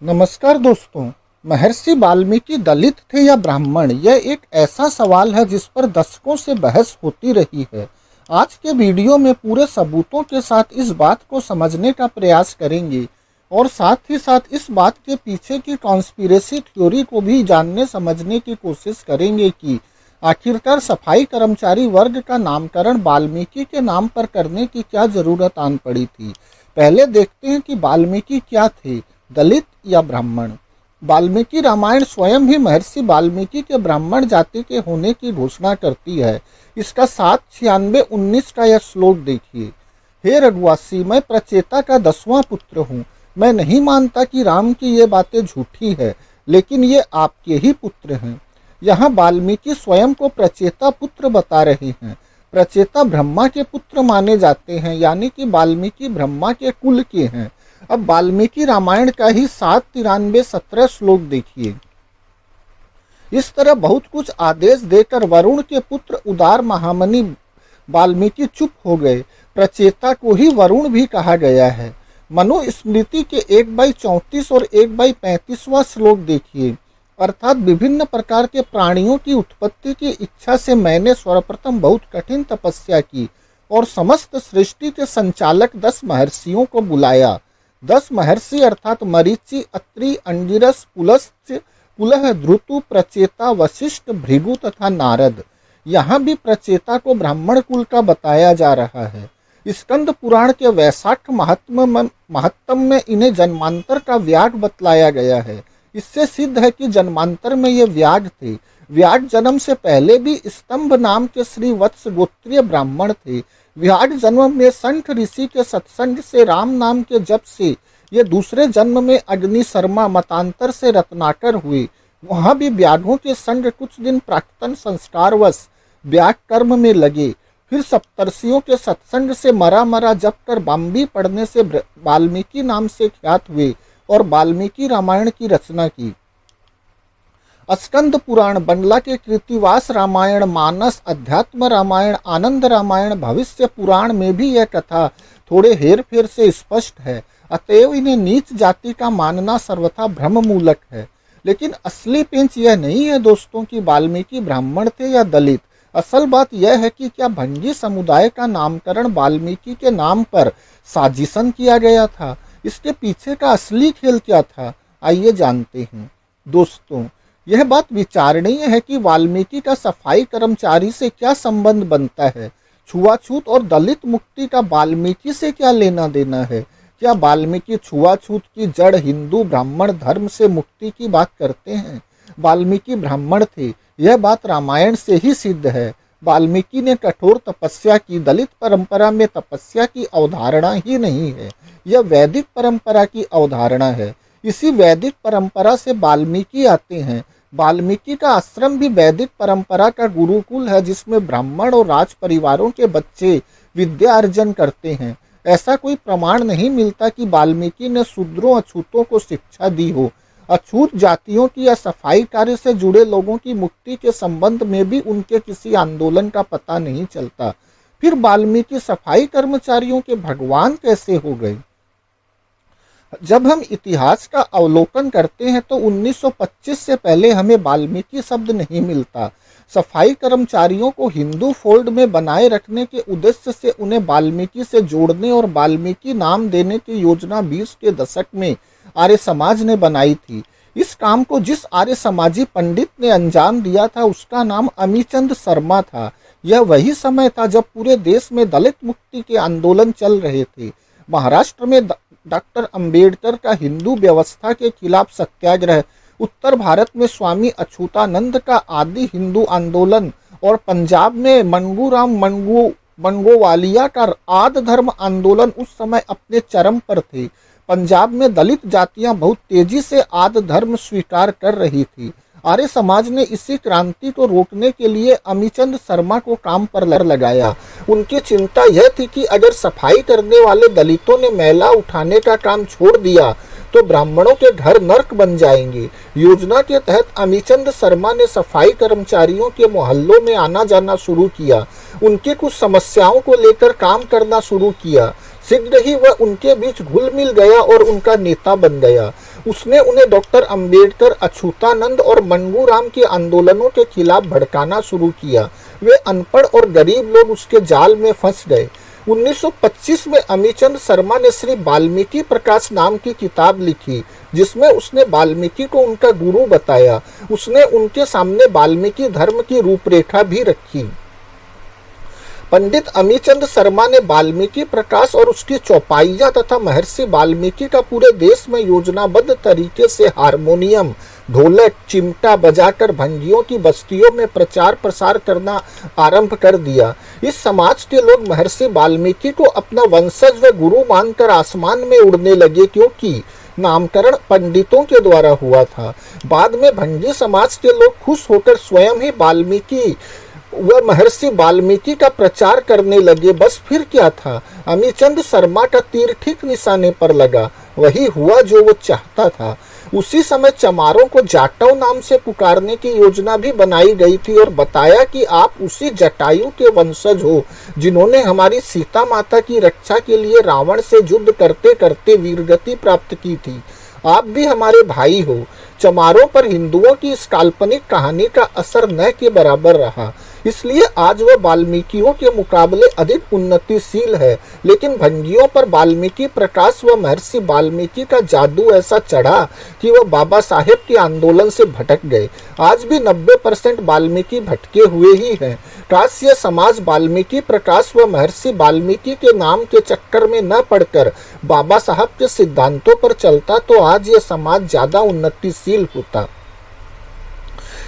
नमस्कार दोस्तों। महर्षि वाल्मीकि दलित थे या ब्राह्मण, यह एक ऐसा सवाल है जिस पर दशकों से बहस होती रही है। आज के वीडियो में पूरे सबूतों के साथ इस बात को समझने का प्रयास करेंगे और साथ ही साथ इस बात के पीछे की कॉन्स्पिरेसी थ्योरी को भी जानने समझने की कोशिश करेंगे कि आखिरकार सफाई कर्मचारी वर्ग का नामकरण वाल्मीकि के नाम पर करने की क्या जरूरत आन पड़ी थी। पहले देखते हैं कि वाल्मीकि क्या थे, दलित या ब्राह्मण। वाल्मीकि रामायण स्वयं भी महर्षि वाल्मीकि के ब्राह्मण जाति के होने की घोषणा करती है। इसका 796-19 का यह श्लोक देखिए। हे रघुवासी, मैं प्रचेता का 10वां पुत्र हूँ। मैं नहीं मानता कि राम की ये बातें झूठी है, लेकिन ये आपके ही पुत्र हैं। यहाँ वाल्मीकि स्वयं को प्रचेता पुत्र बता रहे हैं। प्रचेता ब्रह्मा के पुत्र माने जाते हैं, यानी कि वाल्मीकि ब्रह्मा के कुल के हैं। अब वाल्मीकि रामायण का ही 793-17 श्लोक देखिए। इस तरह बहुत कुछ आदेश देकर वरुण के पुत्र उदार महामनि वाल्मीकि चुप हो गए। प्रचेता को ही वरुण भी कहा गया है। मनुस्मृति के 1/34 और 1/35वां श्लोक देखिए। अर्थात विभिन्न प्रकार के प्राणियों की उत्पत्ति की इच्छा से मैंने सर्वप्रथम बहुत कठिन तपस्या की और समस्त सृष्टि के संचालक 10 महर्षियों को बुलाया। 10 महर्षि अर्थात मरीचि, अत्रि, अंगिरस, पुलस्त्य, पुलह, ध्रुतु, प्रचेता, वशिष्ठ, भृगु तथा नारद। यहाँ भी प्रचेता को ब्राह्मण कुल का बताया जा रहा है। स्कंद पुराण के वैशाख महत्तम में इन्हें जन्मांतर का व्याग बतलाया गया है। इससे सिद्ध है कि जन्मांतर में ये व्याग थे। व्याग जन्म से पहले भी स्तंभ नाम के श्री वत्स गोत्रीय ब्राह्मण थे। व्याग जन्म में शंख ऋषि के सत्संग से, राम नाम के जप से ये दूसरे जन्म में अग्नि शर्मा, मतांतर से रत्नाकर हुए। वहां भी व्याघों के संग कुछ दिन प्राक्तन संस्कारवश व्याग कर्म में लगे। फिर सप्तर्षियों के सत्संग से मरा जप कर बाम्बी पढ़ने से वाल्मीकि नाम से ख्यात हुए और वाल्मीकि रामायण की रचना की। स्कंद पुराण, बंगला के कृतिवास रामायण, मानस, अध्यात्म रामायण, आनंद रामायण, भविष्य पुराण में भी यह कथा थोड़े हेर फेर से स्पष्ट है। अतएव इन्हें नीच जाति का मानना सर्वथा भ्रम मूलक है। लेकिन असली पेंच यह नहीं है दोस्तों कि वाल्मीकि ब्राह्मण थे या दलित। असल बात यह है कि क्या भंगी समुदाय का नामकरण वाल्मीकि के नाम पर साजिशन किया गया था। इसके पीछे का असली खेल क्या था, आइए जानते हैं। दोस्तों, यह बात विचारणीय है कि वाल्मीकि का सफाई कर्मचारी से क्या संबंध बनता है। छुआछूत और दलित मुक्ति का वाल्मीकि से क्या लेना देना है। क्या वाल्मीकि छुआछूत की जड़ हिंदू ब्राह्मण धर्म से मुक्ति की बात करते हैं। वाल्मीकि ब्राह्मण थे, यह बात रामायण से ही सिद्ध है। वाल्मीकि ने कठोर तपस्या की। दलित परंपरा में तपस्या की अवधारणा ही नहीं है, यह वैदिक परंपरा की अवधारणा है। इसी वैदिक परंपरा से वाल्मीकि आते हैं। वाल्मीकि का आश्रम भी वैदिक परंपरा का गुरुकुल है, जिसमें ब्राह्मण और राज परिवारों के बच्चे विद्या अर्जन करते हैं। ऐसा कोई प्रमाण नहीं मिलता कि वाल्मीकि ने शूद्रों अछूतों को शिक्षा दी हो। अछूत जातियों की या सफाई कार्य से जुड़े लोगों की मुक्ति के संबंध में भी उनके किसी आंदोलन का पता नहीं चलता। फिर वाल्मीकि सफाई कर्मचारियों के भगवान कैसे हो गए। जब हम इतिहास का अवलोकन करते हैं तो 1925 से पहले हमें वाल्मीकि शब्द नहीं मिलता। सफाई कर्मचारियों को हिंदू फोल्ड में बनाए रखने के उद्देश्य से उन्हें वाल्मीकि से जोड़ने और वाल्मीकि नाम देने की योजना 20 के दशक में आर्य समाज ने बनाई थी। इस काम को जिस आर्य समाजी पंडित ने अंजाम दिया था उसका नाम अमीचंद शर्मा था। यह वही समय था जब पूरे देश में दलित मुक्ति के आंदोलन चल रहे थे। महाराष्ट्र में डॉक्टर अंबेडकर का हिंदू व्यवस्था के खिलाफ सत्याग्रह, उत्तर भारत में स्वामी अछूतानंद का आदि हिंदू आंदोलन और पंजाब में मनगूराम मनगोवालिया का आद धर्म आंदोलन उस समय अपने चरम पर थे। पंजाब में दलित जातियां बहुत तेजी से आद धर्म स्वीकार कर रही थी। आर्य समाज ने इसी क्रांति को रोकने के लिए अमीचंद शर्मा को काम पर लगाया। उनकी चिंता यह थी कि अगर सफाई करने वाले दलितों ने मैला उठाने का काम छोड़ दिया तो ब्राह्मणों के घर नर्क बन जाएंगे। योजना के तहत अमीचंद शर्मा ने सफाई कर्मचारियों के मोहल्लों में आना जाना शुरू किया। उनके कुछ समस्याओं को लेकर काम करना शुरू किया। शीघ्र ही वह उनके बीच घुल मिल गया और उनका नेता बन गया। उसने उन्हें डॉक्टर अंबेडकर, अछूतानंद और मंगूराम के आंदोलनों के खिलाफ भड़काना शुरू किया। वे अनपढ़ और गरीब लोग उसके जाल में फंस गए। 1925 में अमीचंद शर्मा ने श्री वाल्मीकि प्रकाश नाम की किताब लिखी, जिसमें उसने वाल्मीकि को उनका गुरु बताया। उसने उनके सामने वाल्मीकि धर्म की रूपरेखा भी रखी। पंडित अमीचंद शर्मा ने वाल्मीकि प्रकाश और उसकी चौपाइयां तथा महर्षि वाल्मीकि का पूरे देश में योजनाबद्ध तरीके से हारमोनियम, ढोलक, चिमटा बजाकर भंगियों की बस्तियों में प्रचार प्रसार करना आरंभ कर दिया। इस समाज के लोग महर्षि वाल्मीकि को अपना वंशज व गुरु मानकर आसमान में उड़ने लगे, क्योंकि नामकरण पंडितों के द्वारा हुआ था। बाद में भंगी समाज के लोग खुश होकर स्वयं ही वाल्मीकि वह महर्षि वाल्मीकि का प्रचार करने लगे। बस फिर क्या था, अमीचंद शर्मा का तीर ठीक निशाने पर लगा। वही हुआ जो वो चाहता था। उसी समय चमारों को जाटव नाम से पुकारने की योजना भी बनाई गई थी और बताया कि आप उसी जटायु के वंशज हो जिन्होंने हमारी सीता माता की रक्षा के लिए रावण से युद्ध करते करते वीरगति प्राप्त की थी। आप भी हमारे भाई हो। चमारों पर हिंदुओं की इस काल्पनिक कहानी का असर न के बराबर रहा, इसलिए आज वह वाल्मीकियों के मुकाबले अधिक उन्नतिशील है। लेकिन भंगियों पर वाल्मीकि प्रकाश व महर्षि वाल्मीकि का जादू ऐसा चढ़ा कि वह बाबा साहेब के आंदोलन से भटक गए। आज भी 90% वाल्मीकि भटके हुए ही हैं। काश यह समाज वाल्मीकि प्रकाश व महर्षि वाल्मीकि के नाम के चक्कर में न पड़कर बाबा साहब के सिद्धांतों पर चलता, तो आज यह समाज ज्यादा उन्नतिशील होता।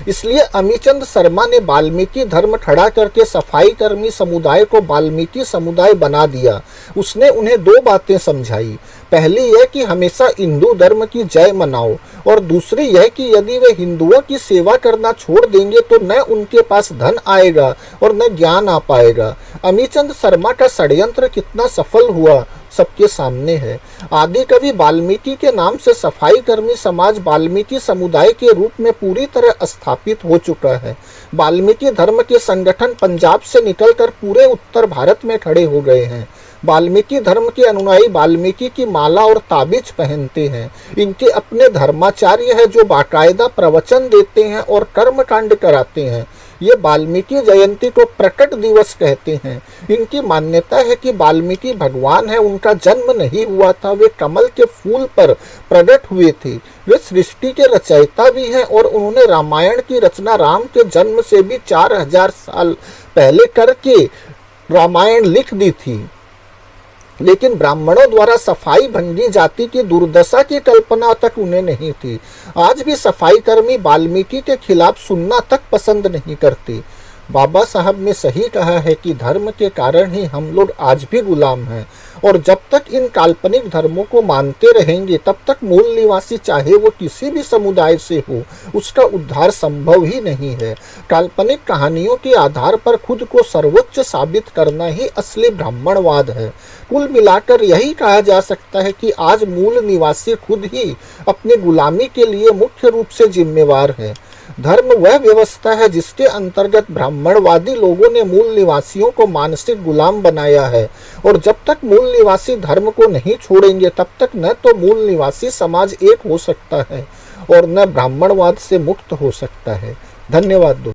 इसलिए अमीचंद शर्मा ने वाल्मीकि धर्म खड़ा करके सफाई कर्मी समुदाय को वाल्मीकि समुदाय बना दिया। उसने उन्हें 2 बातें समझाई। पहली यह कि हमेशा हिंदू धर्म की जय मनाओ, और दूसरी यह कि यदि वे हिंदुओं की सेवा करना छोड़ देंगे तो न उनके पास धन आएगा और न ज्ञान आ पाएगा। अमीचंद शर्मा का षड्यंत्र कितना सफल हुआ सबके सामने है। आदि कवि वाल्मीकि के नाम से सफाई कर्मी समाज वाल्मीकि समुदाय के रूप में पूरी तरह स्थापित हो चुका है। वाल्मीकि धर्म के संगठन पंजाब से निकलकर पूरे उत्तर भारत में खड़े हो गए हैं। वाल्मीकि धर्म के अनुयायी वाल्मीकि की माला और ताबीज पहनते हैं। इनके अपने धर्माचार्य है जो बाकायदा प्रवचन देते हैं और कर्मकांड कराते हैं। ये वाल्मीकि जयंती को प्रकट दिवस कहते हैं। इनकी मान्यता है कि वाल्मीकि भगवान है, उनका जन्म नहीं हुआ था, वे कमल के फूल पर प्रकट हुए थे। वे सृष्टि के रचयिता भी हैं और उन्होंने रामायण की रचना राम के जन्म से भी 4000 साल पहले करके रामायण लिख दी थी। लेकिन ब्राह्मणों द्वारा सफाई भंगी जाति की दुर्दशा की कल्पना तक उन्हें नहीं थी। आज भी सफाई कर्मी वाल्मीकि के खिलाफ सुनना तक पसंद नहीं करते। बाबा साहब ने सही कहा है कि धर्म के कारण ही हम लोग आज भी गुलाम हैं, और जब तक इन काल्पनिक धर्मों को मानते रहेंगे तब तक मूल निवासी चाहे वो किसी भी समुदाय से हो, उसका उद्धार संभव ही नहीं है। काल्पनिक कहानियों के आधार पर खुद को सर्वोच्च साबित करना ही असली ब्राह्मणवाद है। कुल मिलाकर यही कहा जा सकता है कि आज मूल निवासी खुद ही अपनी गुलामी के लिए मुख्य रूप से जिम्मेवार है। धर्म वह व्यवस्था है जिसके अंतर्गत ब्राह्मणवादी लोगों ने मूल निवासियों को मानसिक गुलाम बनाया है, और जब तक मूल निवासी धर्म को नहीं छोड़ेंगे तब तक न तो मूल निवासी समाज एक हो सकता है और न ब्राह्मणवाद से मुक्त हो सकता है। धन्यवाद।